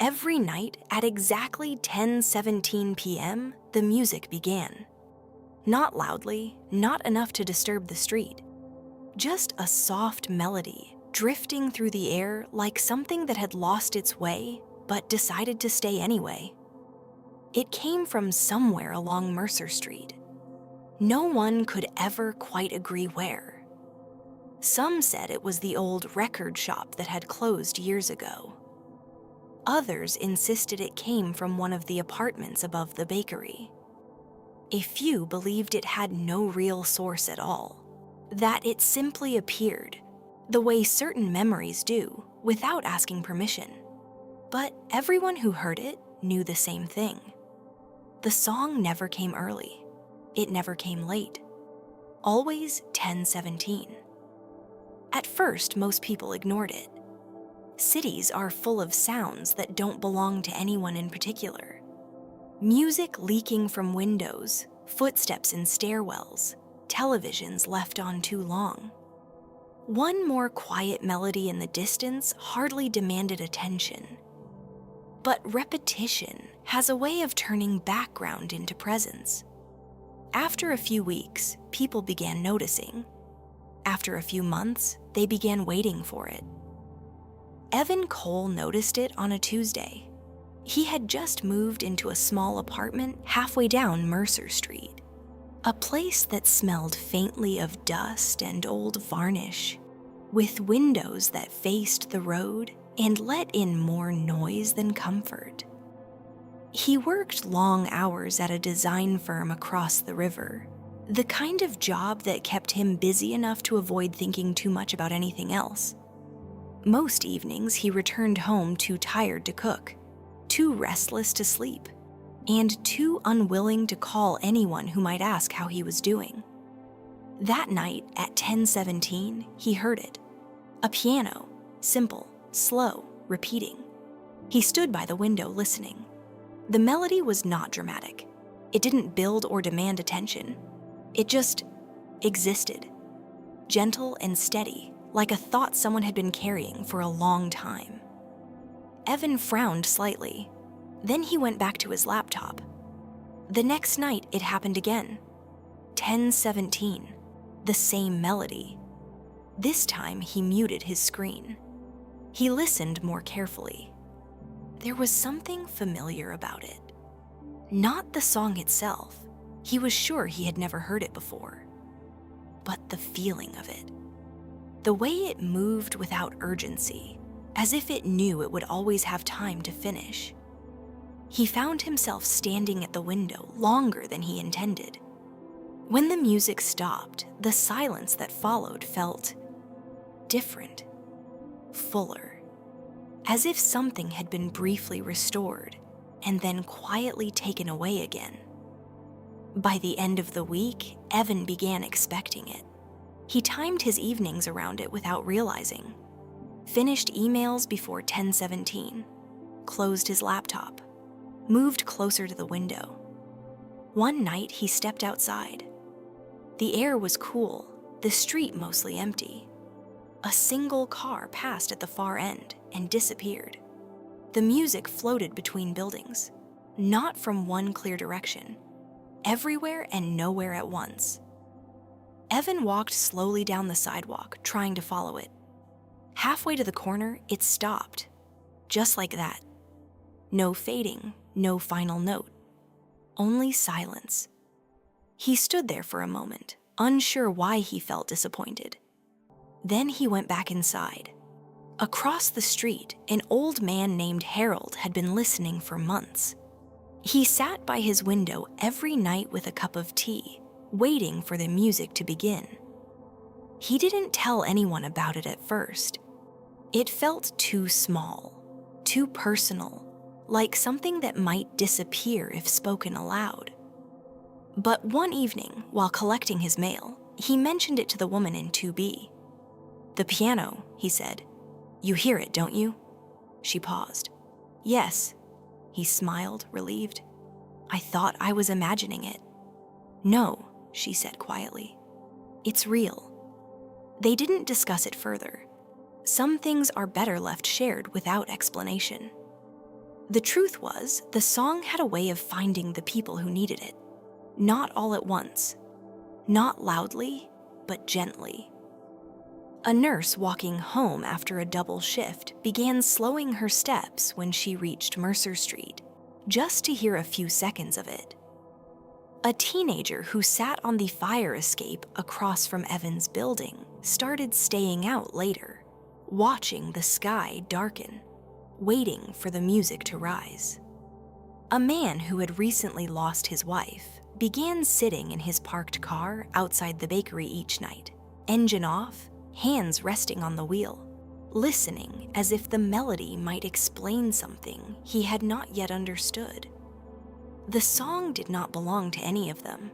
Every night at exactly 10:17 p.m., the music began. Not loudly, not enough to disturb the street. Just a soft melody drifting through the air like something that had lost its way but decided to stay anyway. It came from somewhere along Mercer Street. No one could ever quite agree where. Some said it was the old record shop that had closed years ago. Others insisted it came from one of the apartments above the bakery. A few believed it had no real source at all, that it simply appeared, the way certain memories do, without asking permission. But everyone who heard it knew the same thing. The song never came early. It never came late. Always 10:17. At first, most people ignored it. Cities are full of sounds that don't belong to anyone in particular. Music leaking from windows, footsteps in stairwells, televisions left on too long. One more quiet melody in the distance hardly demanded attention. But repetition has a way of turning background into presence. After a few weeks, people began noticing. After a few months, they began waiting for it. Evan Cole noticed it on a Tuesday. He had just moved into a small apartment halfway down Mercer Street, a place that smelled faintly of dust and old varnish, with windows that faced the road and let in more noise than comfort. He worked long hours at a design firm across the river, the kind of job that kept him busy enough to avoid thinking too much about anything else. Most evenings, he returned home too tired to cook, too restless to sleep, and too unwilling to call anyone who might ask how he was doing. That night at 10:17, he heard it. A piano, simple, slow, repeating. He stood by the window listening. The melody was not dramatic. It didn't build or demand attention. It just existed, gentle and steady, like a thought someone had been carrying for a long time. Evan frowned slightly. Then he went back to his laptop. The next night, it happened again. 10:17, the same melody. This time, he muted his screen. He listened more carefully. There was something familiar about it. Not the song itself. He was sure he had never heard it before. But the feeling of it. The way it moved without urgency, as if it knew it would always have time to finish. He found himself standing at the window longer than he intended. When the music stopped, the silence that followed felt different, fuller, as if something had been briefly restored and then quietly taken away again. By the end of the week, Evan began expecting it. He timed his evenings around it without realizing. Finished emails before 10:17, closed his laptop, moved closer to the window. One night he stepped outside. The air was cool, the street mostly empty. A single car passed at the far end and disappeared. The music floated between buildings, not from one clear direction, everywhere and nowhere at once. Evan walked slowly down the sidewalk, trying to follow it. Halfway to the corner, it stopped. Just like that. No fading, no final note. Only silence. He stood there for a moment, unsure why he felt disappointed. Then he went back inside. Across the street, an old man named Harold had been listening for months. He sat by his window every night with a cup of tea, waiting for the music to begin. He didn't tell anyone about it at first. It felt too small, too personal, like something that might disappear if spoken aloud. But one evening, while collecting his mail, he mentioned it to the woman in 2B. "The piano," he said. "You hear it, don't you?" She paused. "Yes." He smiled, relieved. "I thought I was imagining it." "No," she said quietly. "It's real." They didn't discuss it further. Some things are better left shared without explanation. The truth was, the song had a way of finding the people who needed it. Not all at once. Not loudly, but gently. A nurse walking home after a double shift began slowing her steps when she reached Mercer Street, just to hear a few seconds of it. A teenager who sat on the fire escape across from Evan's building started staying out later, watching the sky darken, waiting for the music to rise. A man who had recently lost his wife began sitting in his parked car outside the bakery each night, engine off, hands resting on the wheel, listening as if the melody might explain something he had not yet understood. The song did not belong to any of them,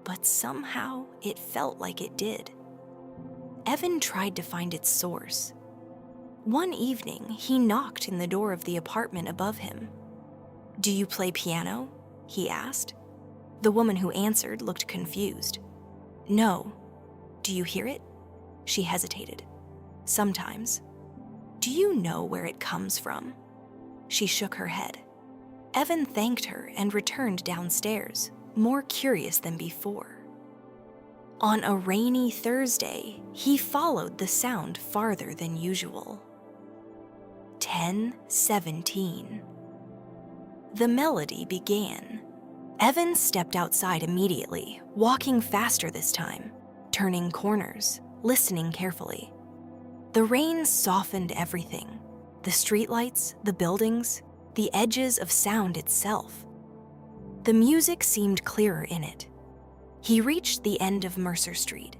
but somehow it felt like it did. Evan tried to find its source. One evening, he knocked in the door of the apartment above him. "Do you play piano?" he asked. The woman who answered looked confused. "No. Do you hear it?" She hesitated. "Sometimes." "Do you know where it comes from?" She shook her head. Evan thanked her and returned downstairs, more curious than before. On a rainy Thursday, he followed the sound farther than usual. 10:17. The melody began. Evan stepped outside immediately, walking faster this time, turning corners, listening carefully. The rain softened everything: the streetlights, the buildings, the edges of sound itself. The music seemed clearer in it. He reached the end of Mercer Street.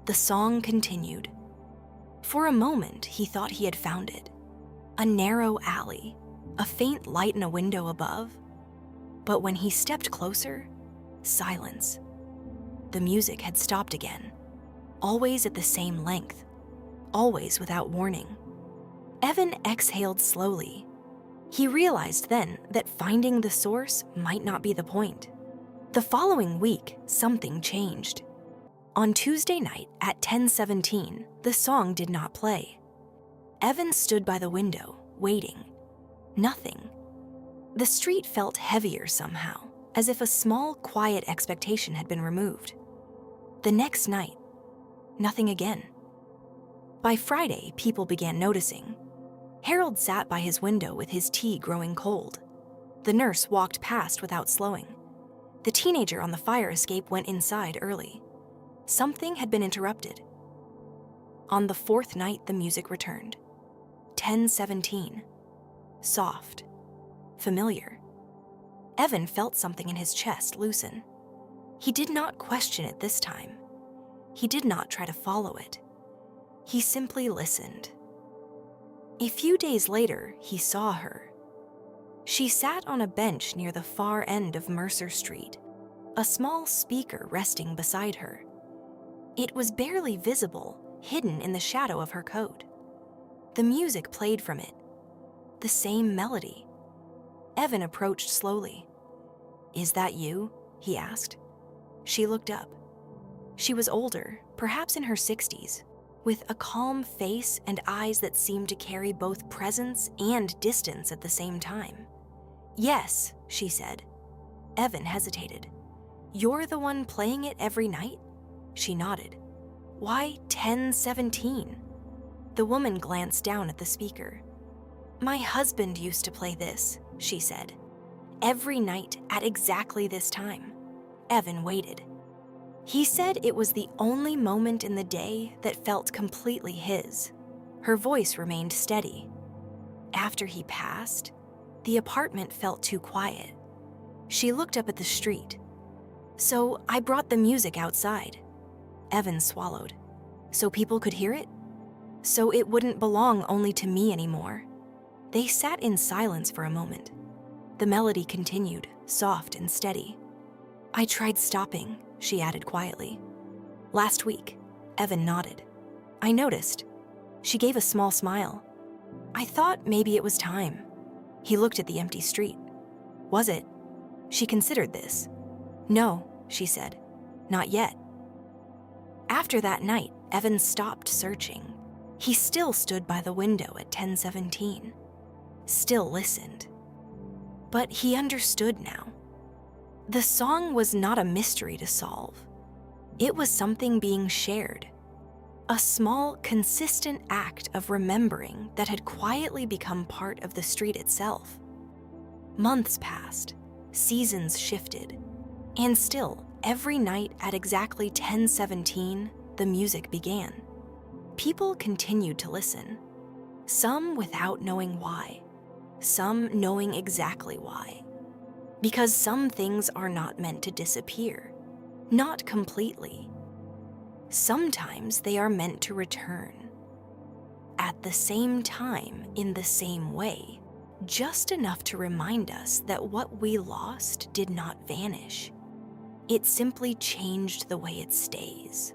The song continued. For a moment, he thought he had found it. A narrow alley, a faint light in a window above. But when he stepped closer, silence. The music had stopped again, always at the same length, always without warning. Evan exhaled slowly. He realized then that finding the source might not be the point. The following week, something changed. On Tuesday night at 10:17, the song did not play. Evan stood by the window, waiting. Nothing. The street felt heavier somehow, as if a small, quiet expectation had been removed. The next night, nothing again. By Friday, people began noticing. Harold sat by his window with his tea growing cold. The nurse walked past without slowing. The teenager on the fire escape went inside early. Something had been interrupted. On the fourth night, the music returned. 10:17. Soft. Familiar. Evan felt something in his chest loosen. He did not question it this time. He did not try to follow it. He simply listened. A few days later, he saw her. She sat on a bench near the far end of Mercer Street, a small speaker resting beside her. It was barely visible, hidden in the shadow of her coat. The music played from it. The same melody. Evan approached slowly. "Is that you?" he asked. She looked up. She was older, perhaps in her 60s, with a calm face and eyes that seemed to carry both presence and distance at the same time. "Yes," she said. Evan hesitated. "You're the one playing it every night?" She nodded. "Why 10:17? The woman glanced down at the speaker. "My husband used to play this," she said. "Every night at exactly this time." Evan waited. He said it was the only moment in the day that felt completely his. Her voice remained steady. After he passed, the apartment felt too quiet. She looked up at the street. "So I brought the music outside." Evan swallowed. "So people could hear it? So it wouldn't belong only to me anymore." They sat in silence for a moment. The melody continued, soft and steady. "I tried stopping," she added quietly. "Last week." Evan nodded. "I noticed." She gave a small smile. "I thought maybe it was time." He looked at the empty street. "Was it?" She considered this. "No," she said. "Not yet." After that night, Evan stopped searching. He still stood by the window at 10:17. Still listened. But he understood now. The song was not a mystery to solve. It was something being shared. A small, consistent act of remembering that had quietly become part of the street itself. Months passed, seasons shifted, and still, every night at exactly 10:17, the music began. People continued to listen, some without knowing why, some knowing exactly why. Because some things are not meant to disappear, not completely. Sometimes they are meant to return. At the same time, in the same way, just enough to remind us that what we lost did not vanish. It simply changed the way it stays.